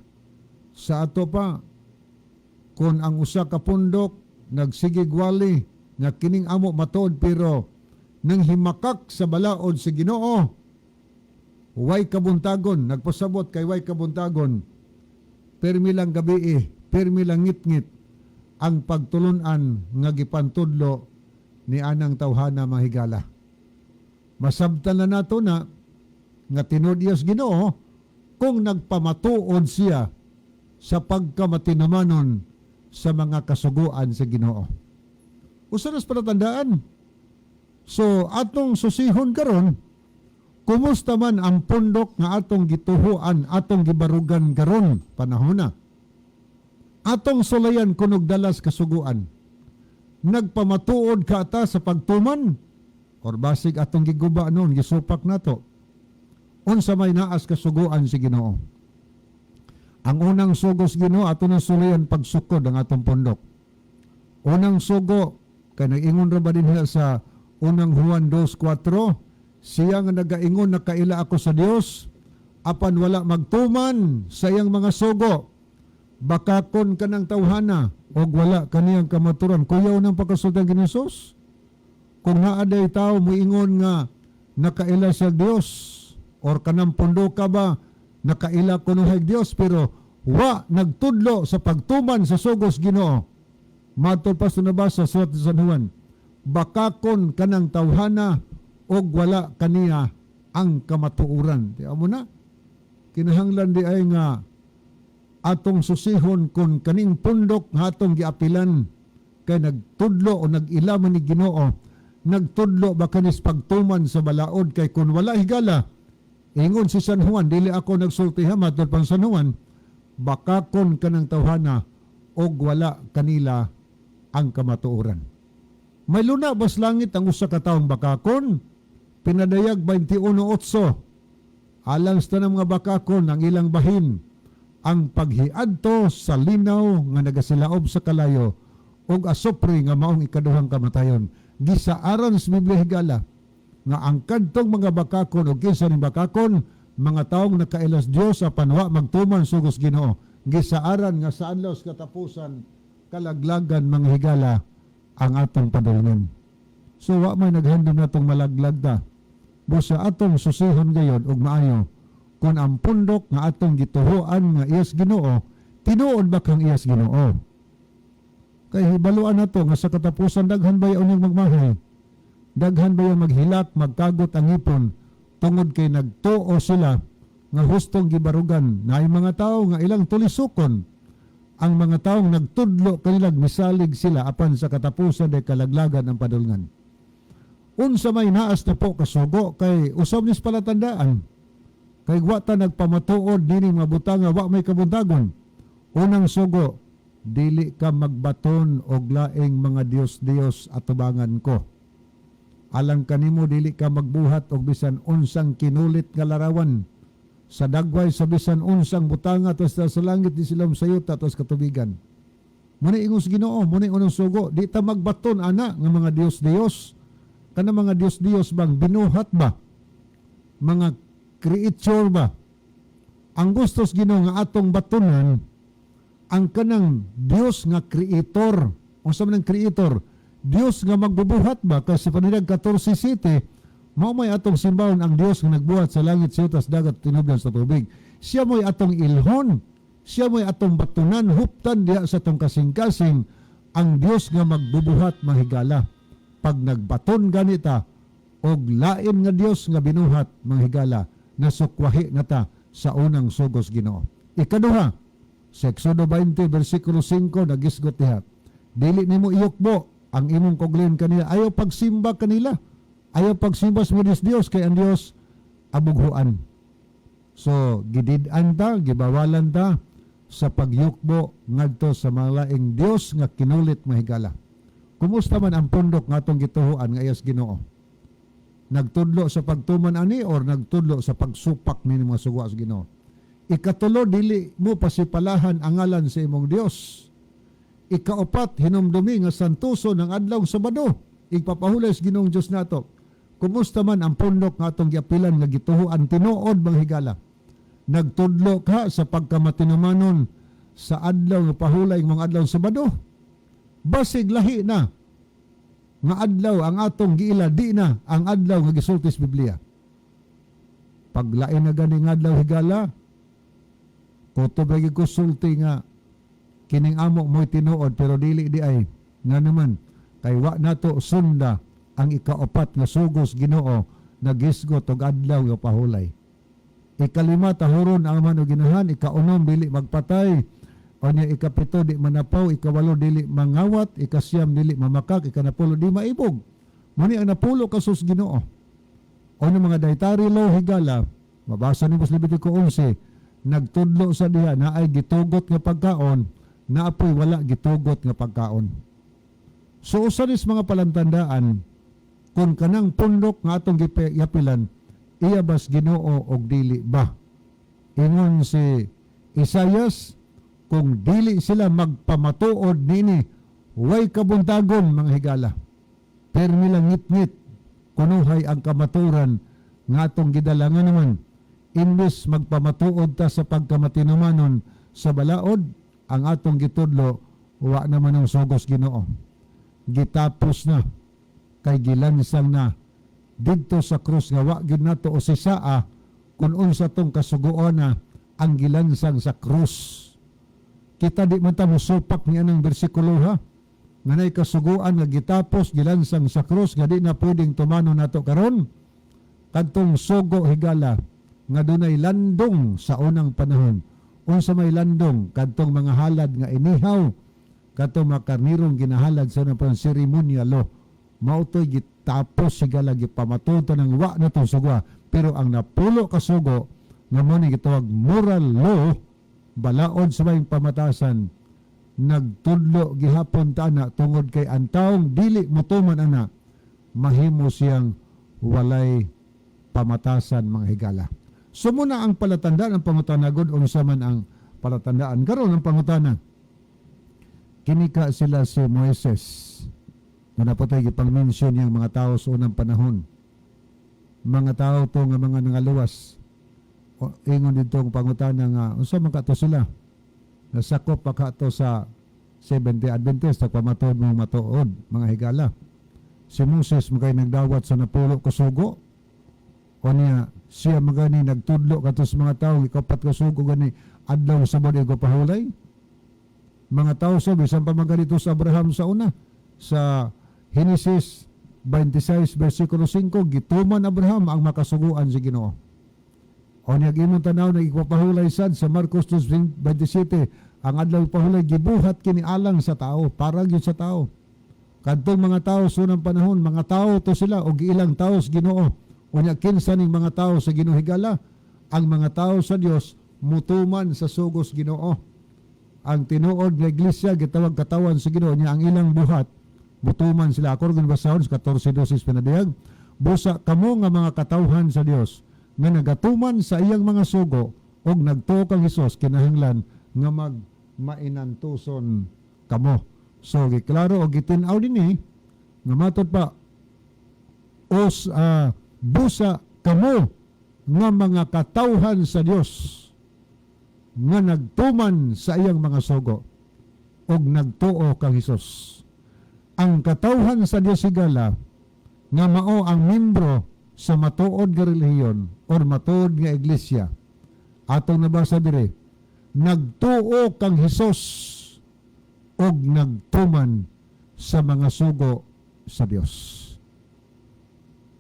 Sa ato pa, kung ang usa ka pundok nagsigigwali nga kining amo matuod pero nang himakak sa balaod sa Ginoo, way kabuntagon, nagpasabot kay way kabuntagon, permi lang gabi permi lang ngit-ngit ang pagtulunan nga gipantudlo ni anang tawhana mahigala. Masabtan na nato na nga tinud Dios Ginoo kung nagpamatuod siya sa pagkamatinamanon sa mga kasuguan sa Ginoo. Usa nas palatandaan. So atong susihon karon, kumusta man ang pundok nga atong gituhuan, atong gibarugan karon panahon na. Atong sulayan kunog dalas kasuguan. Nagpamatuod ka ata sa pagtuman or basig atong giguba noon gisupak nato. Unsa may naas kasuguan si Ginoo. Ang unang sugos Ginoo ato na sulayan pagsukod ang atong pundok. Unang sugo kay nag-ingon ra ba din sa unang Juan 2:4, siya nga nagaingon na kaila ako sa Dios apan wala magtuman sa iyang mga sugo. Bakakon kanang tawhana og wala kaniyang kamaturan. Kuyaw ng pagkasultan ni Jesus. Kung naaday tao moingon nga nakaila sa Dios or kanang pundo ka ba nakaila kuno hay Dios pero wa nagtudlo sa pagtuman sa sugos Ginoo. Matod pa sa nabasa sa sulat sa San Juan, bakakon kanang tawhana og wala kaniya ang kamatuoran. Di amo na kinahanglan di ay nga atong susihon kung kaning pundok nga atong giapilan kay nagtudlo o nag-ilaman ni Ginoo, nagtudlo ba kanis pagtuman sa balaod kay kun wala higala, ingon si San Juan, dili ako nagsulti ha matod pang San Juan, bakakon kanang tawhana og wala kanila ang kamatuoran. May luna bas langit ang usa ka taong bakakon, pinadayag 21:8, alang sa tanang mga bakakon ang ilang bahin, ang paghiadto sa linaw nga nagasilaob sa kalayo og asopre nga maong ikaduhang kamatayon. Gisaaran sa Biblia higala nga ang kadtong mga bakakon o kinsa ning bakakon mga taong nakailas Dios apan wa magtuman sugos Ginoo. Gisaaran nga sa adlaw sa katapusan kalaglagan mga higala ang atong padulngan. So wa may naghandom natong malaglag ta. Busa atong susihon gayon og maayo kung ang pundok nga atong gituhuan nga iyas Ginoo tinuod ba kang iyas Ginoo. Kay hibaluan nato nga sa katapusan daghan ba yaon yung magmahay. Daghan ba yung maghilak, magkagot ang ipon tungod kay nagtuo sila nga hustong gibarugan na ay mga tao nga ilang tulisukon ang mga taong nagtudlo kanilang misalig sila apan sa katapusan ay kalaglagan ang padulngan. Unsa may naas na po kasugo kay usab nis palatandaan kay wa ta nagpamatuod dini mga butanga wa may kabuntagon. Unang sugo, dili ka magbaton og laing mga Dios atubangan ko. Alang kanimo dili ka magbuhat og bisan unsang kinulit nga larawan sa dagway sa bisan unsang butanga tos sa langit di silom sayuta tos katubigan. Muna ingos Ginoo, muna unang sugo, di ta magbaton ana nga mga Dios. Kana mga Dios bang binuhat ba? Mga creature ba? Ang gustos Ginoo nga atong batunan ang kanang Dios nga creator. Unsa man ang creator? Dios nga magbubuhat ba? Kasi Panidag 14:7 mao may atong simbahon ang Dios nga nagbuhat sa langit, siyutas, dagat, tinubdan sa tubig. Siya mo'y atong ilhon. Siya mo'y atong batunan, huptan diya sa atong kasing-kasing ang Dios nga magbubuhat mahigala. Pag nagbaton ganita og lain nga Dios nga binuhat manghigala, nasukwahi na ta sa unang sugos Ginoo. Ikaduha, sa Exodo 20 versikulo 5 nagisgot diha. Dili nimo iyukbo ang imong koglen kanila, ayaw pagsimba kanila. Ayaw pagsimba sa Dios kay ang Dios abughuan. So gidid-an ta, gibawalan ta sa pagyukbo ngadto sa mga laing Dios nga kinulit mahigala. Kumusta man ang pundok nga atong gituhuan nga iyas Ginoo? Nagtudlo sa pagtuman ani or nagtudlo sa pagsupak ni mga sugo sa Ginoo? Ikatulo, dili mo pasipalahan ang ngalan sa imong Dios. Ikaupat, hinumdumi nga santuso ng adlaw Sabado. Igpapahulay sa Ginoong Dios nato. Kumusta man ang pundok nga atong giapilan nga gituhuan tinuod bang higala? Nagtudlo ka sa pagkamatinumanon sa adlaw nga pahulay ng mga adlaw Sabado. Basig lahi na nga adlaw ang atong giila, di na ang adlaw nga gisulti sa Biblia. Paglain na gani nga adlaw higala, kutob lagi ko sulti nga kining amo mo'y tinuod pero dili di ay nga naman kay wa nato sunda ang ikaapat nga sugos Ginoo nagisgot og adlaw nga pahulay. Ikalima, tahuron ang man og ginahan. Ikaunom, dili magpatay. O niya ikapito, di manapaw. Ikawalo, dili mangawat. Ikasyam, dili mamakak. Ikanapulo, di maibog. Muni ang napulo kasus Ginoo. O ng mga dietary law higala, mabasa ni Levítico 11, nagtudlo sa diha na ay gitugot nga pagkaon, na apoy wala gitugot nga pagkaon. So usanis mga palantandaan, kung kanang pundok nga atong giyapilan, iya bas Ginoo og dili ba? Ingon si Isaias, kung dili sila magpamatuod nini, way kabuntagon mga higala. Pero nila ngit-ngit, kunuhay ang kamaturan nga atong gidalangan naman. Imbes magpamatuod ta sa pagkamatinumanon sa balaod, ang atong gitudlo, wa naman ang sugos Ginoo. Gitapos na, kay gilansang na, didto sa krus nga wa gyud nato o sisaa kun unsa tong kasuguon na ang gilansang sa krus. Kita di man ta mosupak ni anang bersikulo ha. Nga nay kasuguan nga gitapos gilansang sa krus nga di na pwedeng tumano nato karon. Kadtong sugo higala nga dunay landong sa unang panahon. Unsa may landong kadtong mga halad nga inihaw kadtong mga karnirong ginahalad sa unang panahon seremonyalo. Mautoy gitapos sigala gipamatuto ng wa na itong sugwa. Pero ang napulo kasugo nga mo ni gitawag moral law, balaod sa may pamatasan, nagtudlo gihapon ta na tungod kay ang taong dili mutuman ana, mahimo siyang walay pamatasan mga higala. So muna ang palatandaan ng pangutanagod, unsa man ang palatandaan karon ng pangutana. kinika sila si Moises na napatay gipang-mention yung mga tao sa unang panahon. Mga tao to nga mga nangaluwas. Ingon ditong pangutana nga unsa man kato sila? Nasakop pa kato sa 70 Adventist pagpamatod mo matuod mga higala. Si Moses magay nagdawat sa napulo ka sugo. O niya siya magani nagtudlo kato sa mga tao ikapat ka sugo gani adlaw sa bodi ko pahulay. Mga tao sa bisan pa maganito sa Abraham sa una sa Genesis 26 versikulo 5 gituman Abraham ang makasuguan sa Ginoo. O niya imong tanaw na ipapahulay sad sa Marcos 2:27 ang adlaw pahulay gibuhat kini alang sa tao para gyud sa tao. Kadtong mga tao sa unang panahon mga tao to sila og ilang tao sa Ginoo. O niya kinsa ning mga tao sa Ginoo higala ang mga tao sa Dios mutuman sa sugos Ginoo. Ang tinuod nga iglesia gitawag katawan sa Ginoo niya ang ilang buhat mutuman sila ako gun basahon sa 14:12 pinadiyag busa kamo nga mga katawhan sa Dios nga nagatuman sa iyang mga sugo og nagtuo kang Hesus kinahanglan nga mainantuson kamo. So giklaro og gitin-aw dinhi nga matud pa busa kamo nga mga katawhan sa Dios nga nagtuman sa iyang mga sugo og nagtuo kang Hesus. Ang katawhan sa Dios higala nga mao ang membro sa matuod nga relihiyon or matuod nga iglesia. Atong nabasa dire, nagtuo kang Hesus og nagtuman sa mga sugo sa Dios.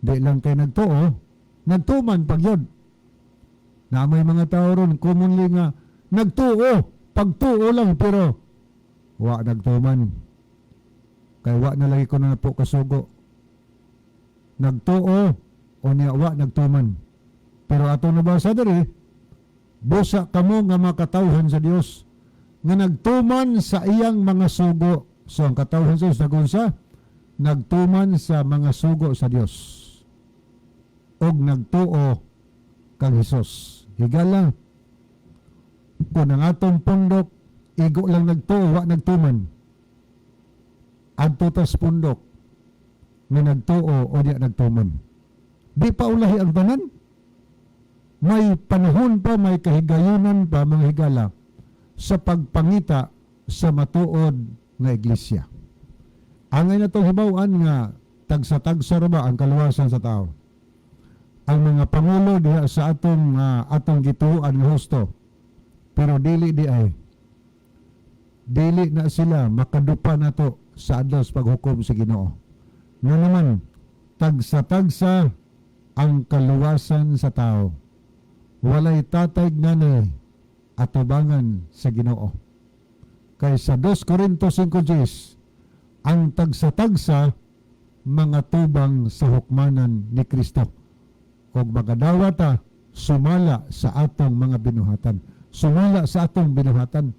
Di lang kay nagtuo, nagtuman pagyod. Na may mga tao ron commonly nga nagtuo, pagtuo lang pero wa nagtuman. Kay wa na lagi ko na po kasugo. Nagtuo o niya wa nagtuman. Pero atong nabasa diri, busa kamo nga makatawhan sa Dios nga nagtuman sa iyang mga sugo. So ang katawhan sa Dios nagunsa nagtuman sa mga sugo sa Dios. Og nagtuo kang Hesus. Higala kung ang atong pundok igo lang nagtuo wa nagtuman. Adto tas pundok nga nagtuo o di nagtuman. Di pa ulahi ang tanan. May panahon pa, may kahigayunan pa mga higala sa pagpangita sa matuod nga iglesia. Angay na itong hibawan nga tagsa-tagsa ra ba ang kaluwasan sa tao. Ang mga pangulo diha sa atong gituoan nga husto. Pero dili na sila makadupa na to sa adlaw sa paghukom sa Ginoo. Nga naman, tagsa-tagsa ang kaluwasan sa tao. Walay tatay nanay atubangan sa Ginoo. Kay sa 2 Corintos 5:10, ang tagsa-tagsa mga tubang sa hukmanan ni Kristo. Og magadawata sumala sa atong mga binuhatan. Sumala sa atong binuhatan.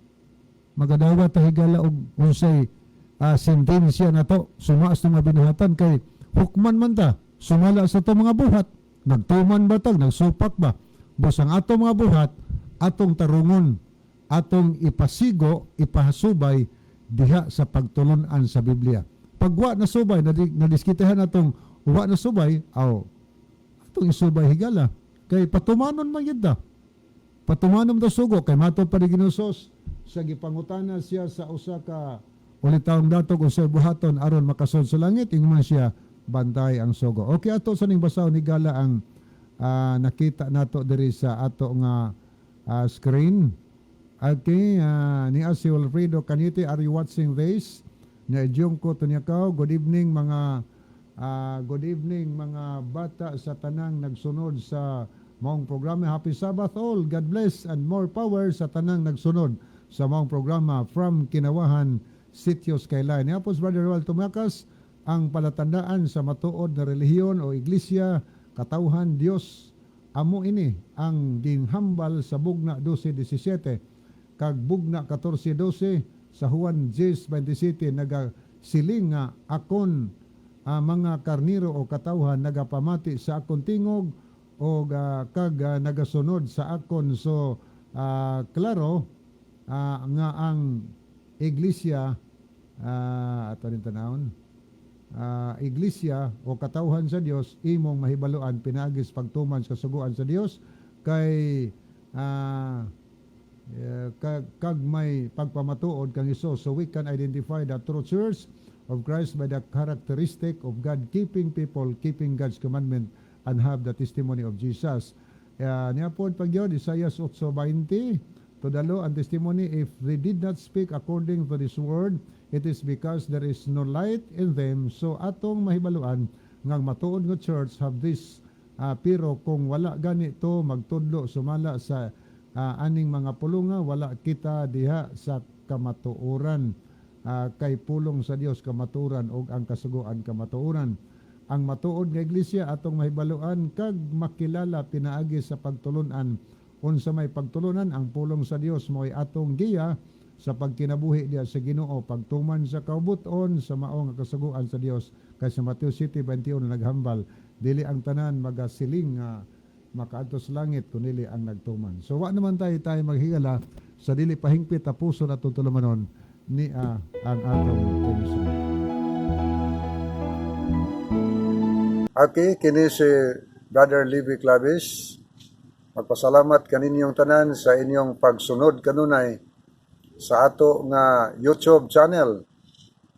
Magadawata higala og unsay sentensya na to sumaas ng mga binuhatan kay hukman man ta sumala sa itong mga buhat nagtuman ba tag nagsupak ba busang atong mga buhat atong tarungon atong ipasigo ipahasubay diha sa pagtulunan sa Biblia pagwa na subay nadiskitahan atong wa na subay atong isubay higala kay patumanon man yun ta patumanon ta sugo kay matod pa ni Ginusos sa gipangutana siya sa usa ka ulit taong dato kung siya buhaton aron makasod sa langit ingon man siya bantay ang sugo. Okay ato sa ning basaw ni gala ang nakita nato diri sa ato nga screen. Okay, ni si Wilfredo Canite, are you watching this? Nga idyong ko tunyakaw, good evening mga bata sa tanang nagsunod sa maong programa. Happy Sabbath all, God bless and more power sa tanang nagsunod sa maong programa from Kinawahan Sitios Kailay. Ni Apos Brother Roel Tumakas, ang palatandaan sa matuod na relihiyon o iglesia, katawhan Dios, amo ini ang ginhambal sa bugna 12:17 kag bugna 14:12 sa Juan 10:27 nagasiling nga akon mga karniro o katawhan nagapamati sa akon tingog o kag nagasunod sa akon. So klaro nga ang iglesia ato rin tanawon, iglesia o katawhan sa Dios imong mahibaluan pinagis pagtuman sa kasuguan sa Dios kay kag may pagpamatuod kang Hesus. So we can identify the true church of Christ by the characteristic of God-keeping people, keeping God's commandment, and have the testimony of Jesus. Niya po pag yun, Isaiah 8:20, to the law and testimony, if they did not speak according to this word, it is because there is no light in them. So atong mahibaluan, ngang matuod nga church have this, pero kung wala ganito, magtudlo, sumala sa aning mga pulunga, wala kita diha sa kamatuoran. Kay pulong sa Dios kamatuoran o ang kasuguan kamatuoran. Ang matuod nga iglesia atong mahibaluan kag makilala pinaagi sa pagtulunan unsa may pagtulunan ang pulong sa Dios mo'y atong giya sa pagkinabuhi diya sa Ginoo pagtuman sa kaubuton sa mao nga kasuguan sa Dios kay sa Mateo 7:21 naghambal dili ang tanan magasiling nga makaadto sa langit kunili ang nagtuman. So wa naman tayo maghigala sa dili pahingpit ta puso natong tulumanon ni ang atong komisyon. Okay, kini si Brother Levi Clavis. Magpasalamat kaninyong tanan sa inyong pagsunod kanunay sa ato nga YouTube channel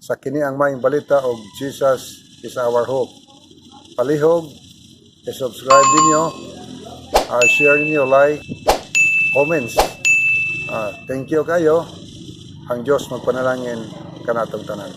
sa kini ang maing balita og Jesus is our hope. Palihog, i-subscribe ninyo, share ninyo, like, comments. Thank you kayo. Ang Diyos magpanalangin kanatong tanan.